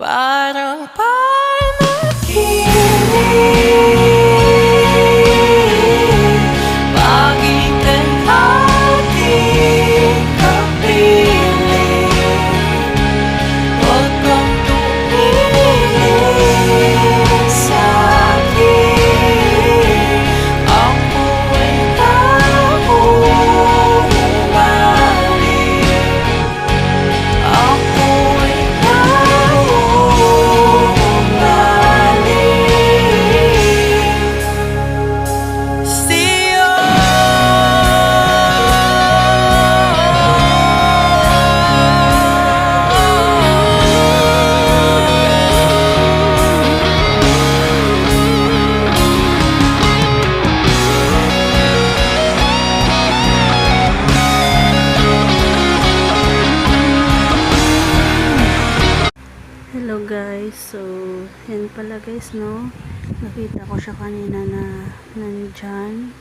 Parang panaginip, bakit ating kapiling? Huwag kang tumingin sa'kin, ako'y nahuhuli. Ako'y nahuhuli sa'yo. Hello guys, so yan pala guys, no, nakita ko siya kanina na nandyan,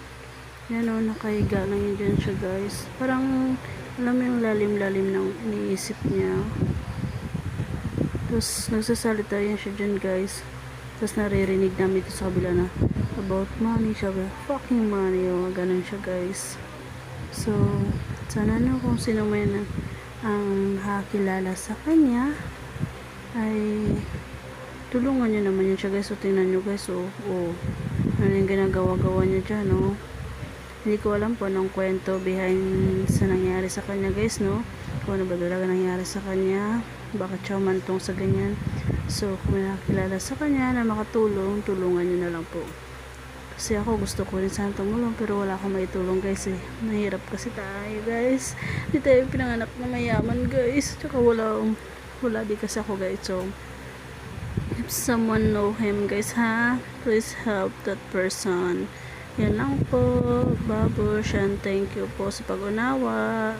yan o, nakahiga lang yun dyan siya guys, parang alam mo yung lalim-lalim ng iniisip niya, tapos nagsasalita yan siya dyan guys, tapos naririnig namin ito sa kabila na about money, siya fucking money, o ganun siya guys. So sana na kung sino man ang nakakilala sa kanya ay tulungan nyo naman yun siya guys. So tingnan nyo guys, ano yung ginagawa-gawa niya dyan, no. Hindi ko alam po anong kwento behind sa nangyari sa kanya guys, no, kung ano ba talaga nangyari sa kanya, bakit siya umantong sa ganyan. So kung may nakakilala sa kanya na makatulong, tulungan nyo na lang po, kasi ako gusto ko rin sana tumulong pero wala akong maitulong guys, mahirap kasi tayo guys, hindi tayo pinanganak na mayaman guys, tsaka wala di kasi ako guys. So if someone know him guys, please help that person. Yan lang po, babush, and thank you po sa pag-unawa.